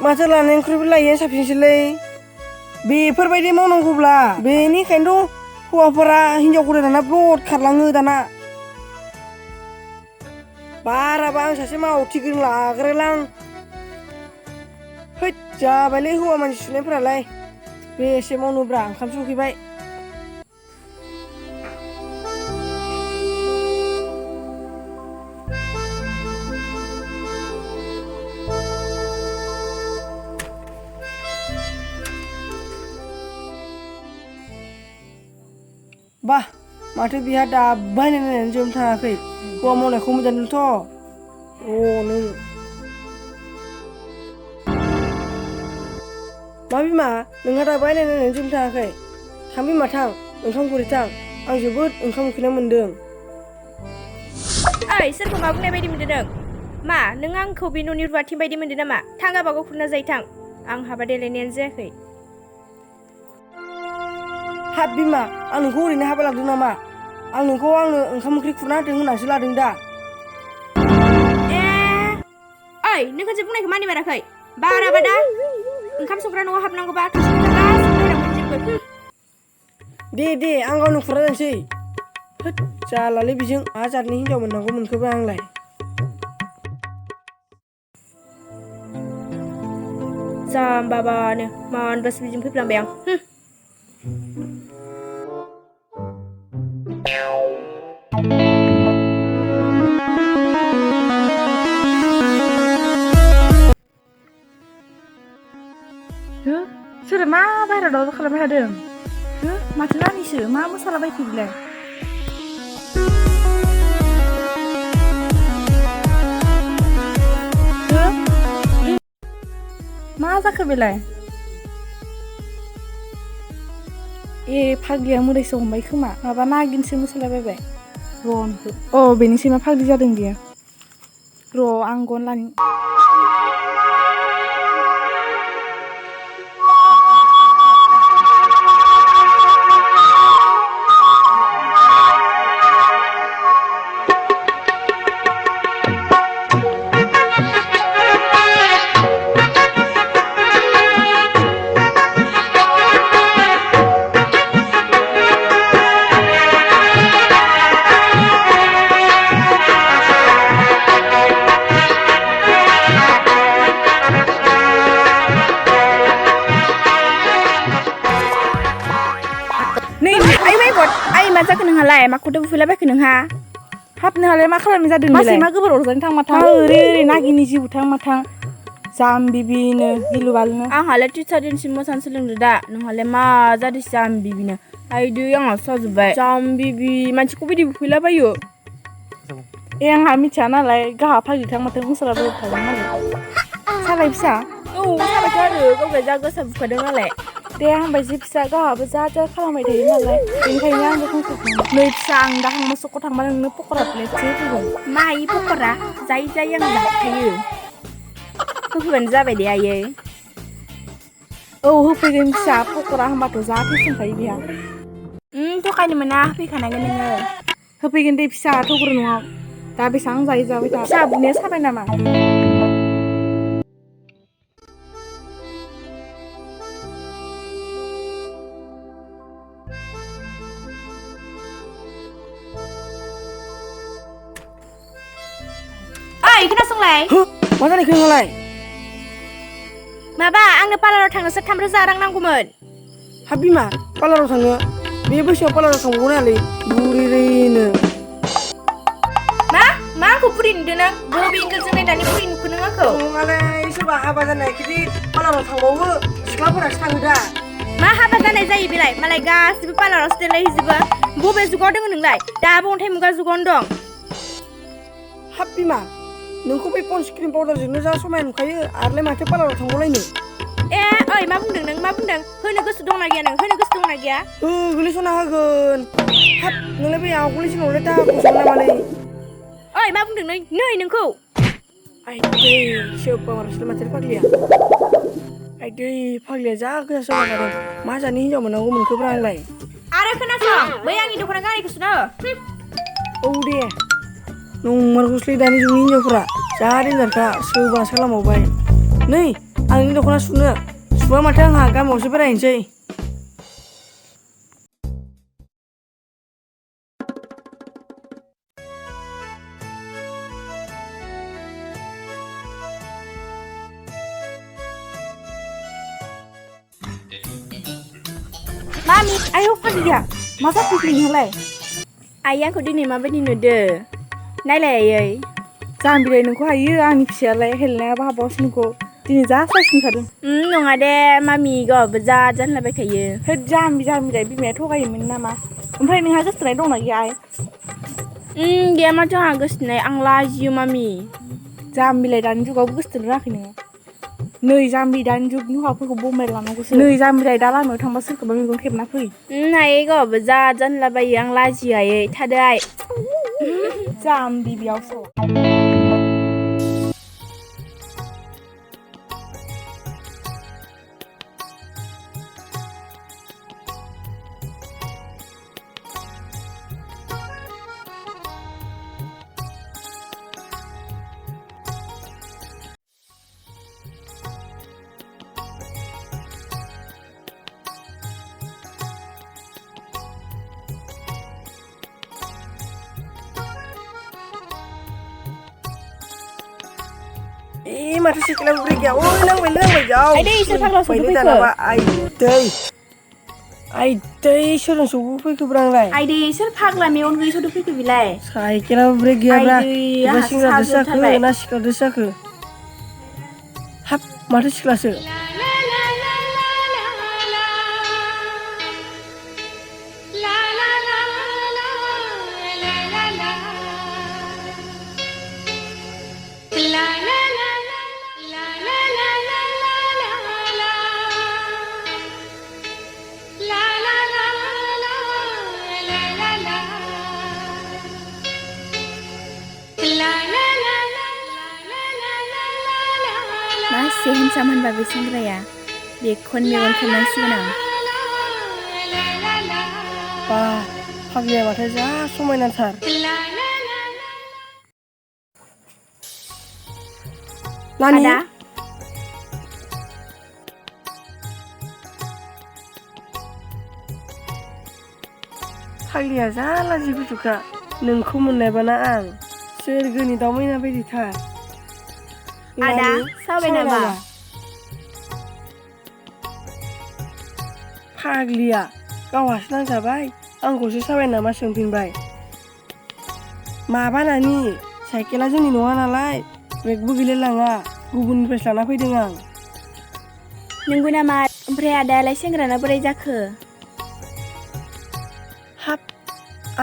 माथो लानायनिख्रुइबो लायैया साबसिनसोलै बेफोरबायदि मावनांगौब्ला बेनिखायनोथ' हौवाफोरा हिनजावफोर दाना ब्लड खारलाङो दाना बाराबा आं सासे मावथिगोन लाग्रालां हैद जाबायलै हौवा मानसि सुनायफोरालाय बेसे मावनोब्रा ओंखामसो उखैबाय bah माथो बिहा दाबो नायनानै जोम थाङाखै हौवा मावनायखौ मोजां नुथ' नों मा बिमा नोंहा दाबो नायनानै जोम थाङाखै थां बिमा थां ओंखाम खुरै थां आं जोबोद ओंखाम उखैनाय मोन्दों ओइ सोरखौ मा बुंनाय बायदि मोनदों नों मा नों आंखौ बे न'नि रुवाथि बायदि मोनदों नामा थां गाबागाव खुरना जायो थां आं हाबा देलायनायानो जायाखै हाब बिमा आं नोंखौ ओरैनो हाबा लांदों नामा आं नोंखौ आंनो ओंखाम ओंख्रि खुरना होदों होननासो लादों दा ओइ नों खनसे बुंनायखौ मानिमाराखै बाराबा दा ओंखाम संग्रा न'आव हाबनांगौबा गासिबो दे आं गावनो खुरना जानोसै होद जालालै बिजों मा जातनि हिनजाव मोननांगौ मोनखोबा आंलाय जाम्बाबानो मानबासो बिजों फैफ्लांबाय आं सोर मा बाहेरायाव दावराव खालामबाय थादों माथो नानिसो मा मोसालाबायखो बिलाय मा जाखो बेलाय फाग्लिया मोदैसो हमबाय खोमा माबा नागिनसो मोसालाबायबाय र' बेनिसै मा फाग्लि जादों बियो र' आं गन लानि मा जाखो नोंहालाय माखौथो बुफैलाबायखो नोंहा हाब नोंहालाय मा खालामनाय जादों मासे मा गोबोर अरजानो थां माथां ओरै नागिनि जिबु थां माथां जाम्बिबिनो गिलु बालुनो आंहालाय टिचार दिनसिम मोसानो सोलोंदो दा नोंहालाय मा जादों जाम्बिबिनो आइदै आंहा साजोब्बाय जाम्बिबि मानसिखौ बिदि बुफैलाबायो आंहा मिथिया नालाय गाहा फाग्लि थां माथां मोसालाबाय थागोन नालाय सालाय फिसा सालायथ' आरो गावलाय जा गोसा बुखादों नालाय दे हामबाय जे फिसा गावहाबो जा खालामबाय थायो नालाय बेनिखायनो आंबो फंसे नै फिसा आं दा हांमा सक थांबा नोंनो पकरा प्लेटसे होफैगोन माइ पकरा जायै आं जाखायो होफैबानो जाबाय दे आयै होफैगोन फिसा पकरा होनबाथ' जा फैफिनखायो बेहा थगायनो मोना होफैखानांगोन नोङो होफैगोन दे फिसा थग्रो न'आव दा बेसेबां जायै जाबाय था फिसा बुनाया साबाय नामा खोनासंलाय मा जानायखो नोंलाय माबा आंनो पार्लाराव थांनोसो 3,000 रां नांगौमोन हाब बिमा पार्लाराव थांनो बे बैसोआव पार्लाराव थांबावगौ नालाय बुरिनो मा आंखौ बुरि नुदों नों बबे एंगेलजों नायनानै बुरि नुखो नों आंखौ नङालाय सोरबा हाबा जानाय खिदि पार्लाराव थांबावो सिख्लाफोरासो थाङो दा मा हाबा जानाय जायो बेलाय मालाय गासिबो पार्लारावसो देलायहैजोबो बबे जुगाव दङ नोंलाय दाबो अन्थाइ मुगा जुगावनो दं हाब बिमा नोंखौ बे पन्स क्रिम पाउडारजोंनो जा समायना नुखायो आरोलाय माथो पार्लाराव थांबावलायनो ओइ मा बुंदों नों मा बुंदों होनो गोसो दंना गैया नों होनो गोसो दंना गैया गोलैस'ना होगोन हाब नोंलाय बे आवगोलनि समावलाय दाहाखौ नामालै ओइ मा बुंदों नै नोंखौ आइदै सोरबा मारसलै माथो फाग्लिया आइदै फाग्लिया जा गोसा जाखादों मा जानि हिनजाव मोननांगौ मोनखोब्रा आंलाय आरो खोनासं बै आंनि दख'ना गाननायखौ सुना हो दे नंमारगौसोलै दानि जुगनि हिनजावफोरा जा देन्जारखा सोरबासो खालामबावबाय नै आंनि दख'ना सुबा माथो आंहा गामियावसो बेरायहैनोसै Mami, ayo Fadlia. Masa piknik ngelai? Ayah aku dinim apa di nude? Nailai ayah. Jangan bilang nunggu ayo ani pisialai helnya apa bos nunggu. Dini jangan sih kadang. Nung ada mami go baca jangan lebih kaya. Jangan bilang bibi metu kayak mana mah. Umpai nih aja setelah dong lagi ay. Dia macam agus nih anglaji mami. Jangan bilang dan juga bagus terus nih. Nơi jambi dan juga nu apa kau bomel lama aku sih. Nơi jambi dari dalam mau tambah sih kebami gue kemana pui. Nai go baca jangan lebih anglaji ayah. Tadai. Jambi biasa. Mata sikila beri oh lang jauh. Ai dei sel phang lo sudu pui ke. Ai dei sel sudu pui ke berang lai. Ai dei sel phang la meon gei sudu pui ke bilai. Sikila beri bra. Basing ra desa ke na sikila desa ke. Hap mata sikila se. Masih handsome babi sendiri ya. Bekon meon keman sinang. Wah, Fadlia mata ja समायना थार. Nani? Ada? Fadlia जा लाजि गुजुखा नोंखौ मोननायबाना आं सोरगोनि दावमायना बायदिथार. Ada? Sawe nama? Fadlia गावहासो नांजाबाय आंखौसो साबाय नामा सोंफिनबाय. माबा नानि साइकेला जोंनि नङा नालाय बेगबो गैलाय लाङा गुबुननिफ्रायसो लाना फैदों आं. Nunggu nama. Ompray ada lai sengrana बोरै जाखो? हाब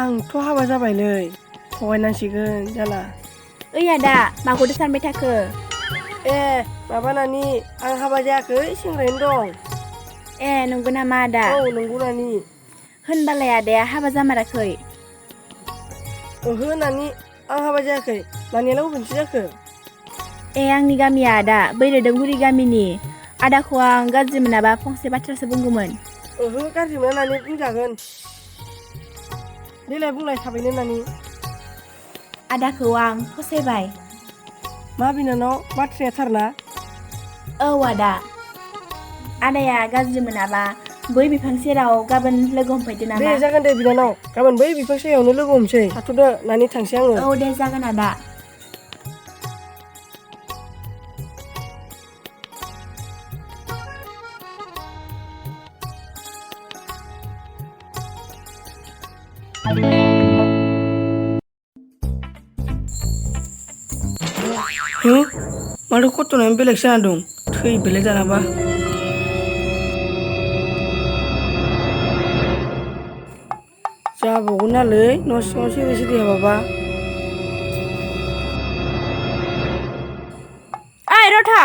आंथ' हाबा जाबायलै थगायनांसिगोन जाला. Oy ada, माखौथो सानबाय थाखो? माबा नानि आं हाबा जायाखै सेंग्रायैनो दं. नंगौ नामा आदा? औ नंगौ नानि. होनबालाय आदाया हाबा जामाराखै? ओहो नानि आं हाबा जायाखै. नानियालाय बबेनिसो जाखो? आंनि गामिया आदा बैरोदोंगुरि गामिनि. आदाखौ आं गाज्रि मोनाबा फंसे बाथ्रासो बुंगौमोन. ओहो गाज्रि मोना नानि बुंजागोन. देलाय बुंलाय थाबैनो नानि. आदाखौ आं फसायबाय. मा बिनानाव बाथ्राया थारना? औ आदा. आदाया गाज्रि मोनाबा बै बिफां सेराव गाबोन लोगो हमफैदो नामा? दे जागोन दे बिनानाव गाबोन बै बिफां सायावनो लोगो हमसै. थाथ'दो नानि थांसै आङो. औ दे जागोन आदा. माथो खथ'नायानो बेलेग जाना दं थैबायलाय दानाबा. जाबावगोनालै न' सिङाव सिरि सिरि हाबाबा. ओइ रथा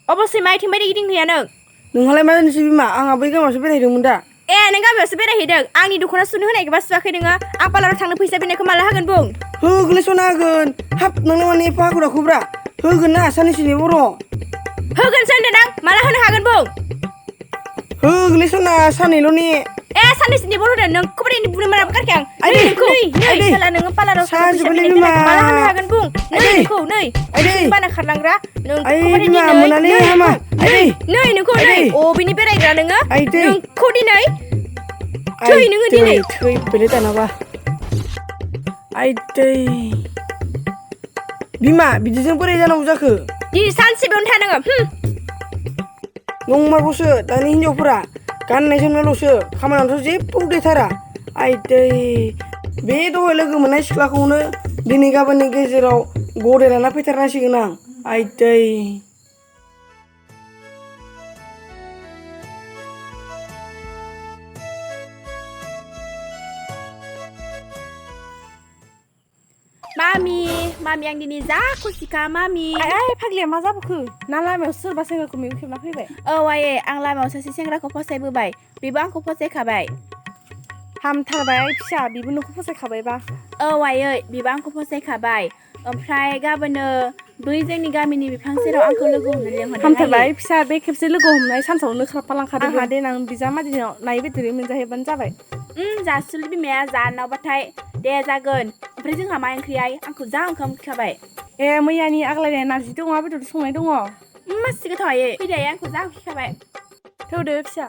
अबसे माइथिं बायदि गिदिंहैया नों? नोंहालाय मा जानोसै बिमा आंहा बै गामियावसो बेरायहैदोंमोन दा. नों गामियावसो बेरायहैदों आंनि दख'ना सुनो होनायखौबा सुवाखै नोङो? आं पार्लाराव थांनो फैसा बिनायखौ माला होगोन बुं? होगोनलै सना होगोन. हाब नोंलाय माने एफा हाखु दाखुब्रा होगोन ना साननैसोनि बर'. होगोनसो होनदों आं माला होनो हागोन बुं? होगोनलै सना सानैल' ने. साननैसोनि बर' होदों नों खबरनि बुंनो मोनाबो गारखै आं आइदै, नै आइदै। साला नोङो पार्लाराव साजोबोलै बिमा। माला होनो हागोन बुं नै आइदै। नोंखौ नै आइदै। बाना खारलांग्रा नों आइ खबरनि बिमा मोनालै हामा आइदै नै नोंखौ नै आइदै। अबेनि बेरायग्रा नोङो आइदै। नोंखौ दिनै थै नोङो दिनै थै बेले दानाबा आइदै बिमा बिदिजों बोरै जानांगौ जाखो दिनै सानसे बेयावनो था नोङो नंमारगौसो दानि हिनजावफोरा गाननाय जोमनायल'सो खामानियावथ' जेबो उदायथारा आइदै बे दहाय लोगो मोननाय सिख्लाखौनो दिनै गाबोननि गेजेराव गदाय लाना फैथारनांसिगोन आं आइदै मामि आं दिनै जा खुसिखा मामि आइ फाग्लिया मा जाबोखो ना लामायाव सोरबा सेंग्राखौ मैगं खेबना फैबाय आइयै आं लामायाव सासे सेंग्राखौ फसायबोबाय बेबो आंखौ फसायखाबाय हामथारबाय आइ फिसा बिबो नोंखौ फसायखाबायबा आइयै बिबो आंखौ फसायखाबाय ओमफ्राय गाबोनो बै जोंनि गामिनि बिफां सेराव आंखौ लोगो हमनो लेंहरदों हामथारबाय फिसा बे खेबसे लोगो हमनाय सानसेआवनो खारफालांखादों आंहा देनां बिजामादैनाव नाय बेदरै मोनजाहैबानो जाबाय जासुलि बिमाया जानावबाथाय दे जागोन ओमफ्राय जोंहा मा ओंख्रि आइ आंखौ जा ओंखाम उखैखाबाय ए मैयानि आग्लायनाय नारजि दङ बेदर संनाय दङ मासि गोथाव आइयै फैदो आइयै आंखौ जा उखैखाबाय थौदो फिसा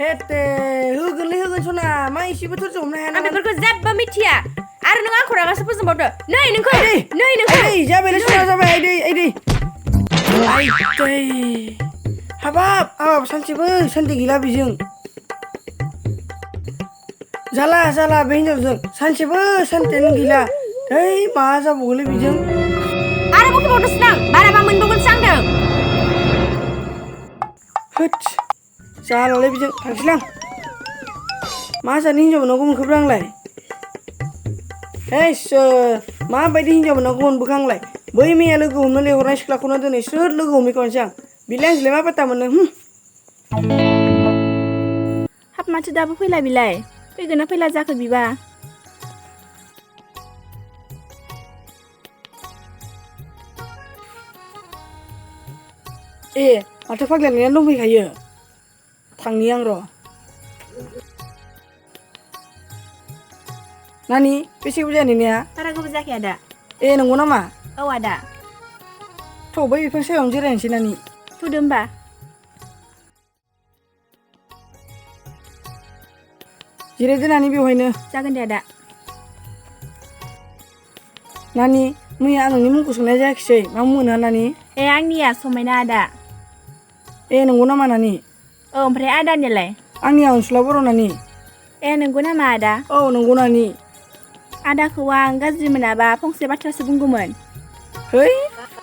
हेते होगोनलै होगोन सना मा एसेबो धोर्ज हमनो हाया आं नामा बेफोरखौ जेबो मिथिया आरो नों आंखौ रागासो फोजोंबावदो नै नोंखौ जाबायलै सना जाबाय आइदै हाबाब सानसेबो सान्थि गैला बेजों जाला बे हिनजावजों सानसेबो सान्थियानो गैला मा जाबावगोनलै बेजों आरो बखिबावदोंसो नों बाराबा मोनबावगोनसो आंदों होद जालालै बेजों थांसैलां मा जानि हिनजाव मोननांगौ मोनखोब्रा आंलाय माबायदि हिनजाव मोननांगौ मोनबोखो आंलाय बै मैया लोगो हमनो लेंहरनाय सिख्लाखौनो दिनै सोर लोगो हमहैखानोसै आं बिलाय आंजोंलाय मा बाथा मोनो हाब माथो दाबो फैला बिलाय फैगोन ना फैला जाखो बिबा माथो फाग्लाया दंफैखायो थांनि आं र' नानि बेसे बुरजा नेनाया बारा गोबाव जायाखै आदा नंगौ नामा आदा थ' बै बिफां सायावनो जिरायनोसै नानि थुदो होमबा जिरायदो नानि बेवहायनो जागोन दे आदा नानि मैया आं नोंनि मुंखौ सोंनाय जायाखिसै मा मुं मोनो नानि आंनिया समायना आदा नंगौ नामा नानि ओमफ्राय आदानियालाय आंनिया अनसुला बर' नानि नंगौ नामा आदा नंगौ नानि आदाखौ आं गाज्रि मोनाबा फंसे बाथ्रासो बुंगौमोन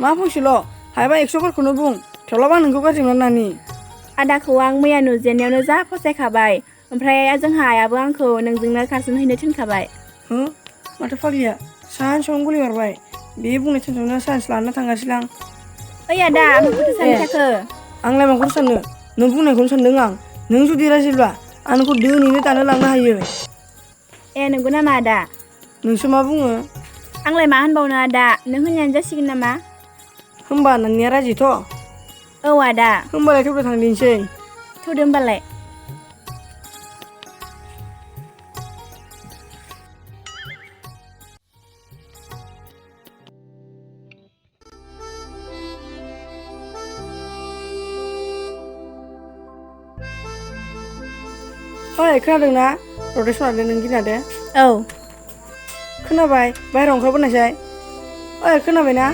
मा फंसेल' हायोबा 100 बुं थेवब्लाबो आं नोंखौ गाज्रि मोना नानि आदाखौ आं मैया नुजेननायावनो जा फसायखाबाय ओमफ्राय जोंहा आइयाबो आंखौ नोंजोंनो खारसनहैनो थिनखाबाय माथो फाग्लिया सानसेयावनो गलि हरबाय बे बुंनाय सानसेयावनो सान्स लाना थांगासिनो आं आदा माखौथो साननो थाखो आंलाय माखौ साननो नों बुंनायखौनो सानदों आं नों जुदि राजिब्ला आं नोंखौ दोनैनो दानो लांनो हायो नंगौ नामा आदा नोंसो मा बुङो आंलाय मा होनबावनो आदा नों होननायानो जासिगोन नामा होमबा नोंनिया राजिथ' आदा होमबालाय थेवबो थांदिनोसै थौदो होमबालाय खोनादोंना रटेसन लादों नों गिनादे खोनाबाय बाहेरायाव ओंखारबोनायसाय खोनाबायना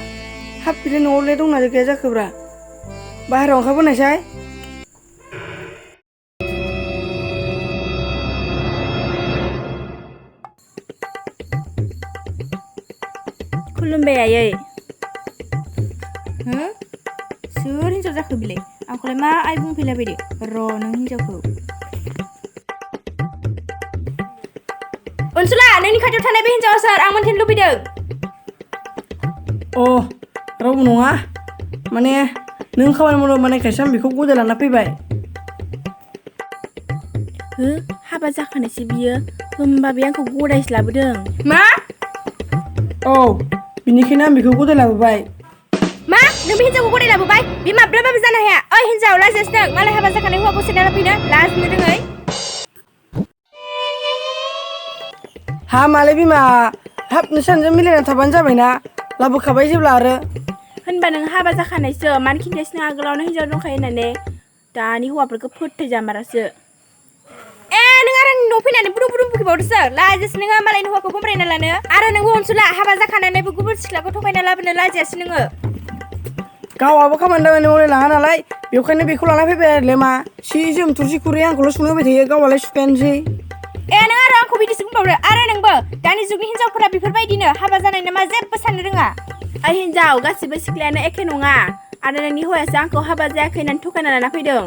हाब बिलाय न'आवलाय दंना गैया जाखोब्रा बाहेरायाव ओंखारबोनायसाय खुलुमबाय आयै सोर हिन्जाव जाखो बिलाय आंखौलाय मा आइ बुंफैलाबायदो र' नों हिन्जावखौ अनसुला नोंनि खाथियाव थानाय बे हिन्जावा सोर आं मोनथिनो लुबैदों रावबो नङा माने नों खामानि मावनो बानायखायसो आं बेखौ गदाय लाना फैबाय हाबा जाखानायसो बियो होमबा बे आंखौ गदायसो लाबोदों मा बिनिखायनो आं बेखौ गदाय लाबोबाय मा नों बे हिन्जावखौ गदाय लाबोबाय बे माब्लाबाबो जानो हाया ओइ हिन्जाव लाजियासै नों मालाय हाबा जाखानाय हौवाखौ सेना लाफैनो लाजिनो रोङै हा मालाय बिमा हाब नोंसानजों मिलायना थाबानो जाबायना लाबोखाबाय जेब्ला आरो होनबा नों हाबा जाखानायसो मानो खिन्थायासै नों आगोलावनो हिन्जाव दंखायो होननानै दानि हौवाफोरखौ फोथैजामारासो ए नों आरो आंनि न' फैनानै बुदुं बुदुं बुखिबावदोसो लाजियासै नोङो मालायनि हौवाखौ बमब्रायना लानो आरो नोंबो अनसुला हाबा जाखानानैबो गुबुन सिख्लाखौ थगायना लाबोनो लाजियासै नोङो गावहाबो खामानि दामानि मावलाय लाङा नालाय बेखायनो बेखौ लाना फैबाय आरोलै मा सि जोम थुरसि खुरै आंखौल' सुनो होबाय थायो गावहालाय सुखायानोसै ए नों आरो आंखौ बिदिसो बुंबावदो आरो नोंबो दानि जुगनि हिन्जावफोरा बेफोरबायदिनो हाबा जानाय नामा जेबो साननो रोङा ओइ हिन्जाव गासिबो सिख्लायानो एखे नङा आरो नोंनि हौवायासो आंखौ हाबा जायाखै होननानै थगायना लाना फैदों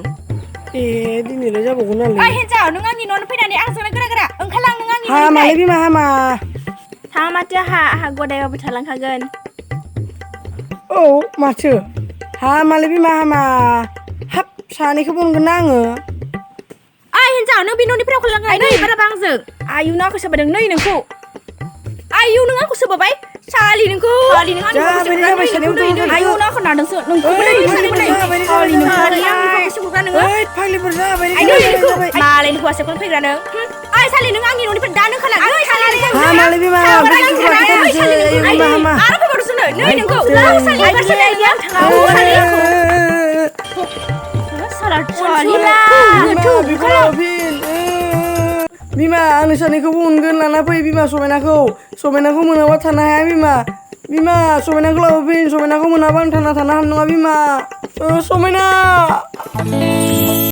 ए दिनैलाय जाबावगोन नालाय ओइ हिन्जाव नों आंनि न'आवनो फैनानै आंजोंनो गोरा गोरा ओंखारलां नों आंनि हा मालाय बिमा हामा थाङा माथो आहा गदायावबो थालांखागोन औ माथो हा मालाय बिमा हामा हाब सानैखौबो मोनगोन ना आङो ओइ हिन्जाव नों बे न'निफ्राय ओंखारलांनाय नै बाराबा आंजों आयु आंखौ सोबादों नै नोंखौ आयौ नों आंखौ सोबाबाय सालि नोंखौ सालि नों आंनि जाबाय सानैबो आयु आंखौ नादोंसो नोंखौबो नै सालि नों सालि आंनि सोबोग्रा नोङो ओइ फाग्लिफोर जाबाय मालायनि हौवासाखौनो फैग्रा नों ओइ सालि नों आंनि न'निफ्राय दानो ओंखारलां नै सालि हा मालाय बिमा हामा आरो फैबावदोसो नै नोंखौ सालि बिमा आंनि सानैखौबो उनगोन लाना फै बिमा समायनाखौ मोनाबा थानो हाया बिमा समायनाखौ लाबोफिन समायनाखौ मोनाबा आं थांना थानो हानाय नङा बिमा समायना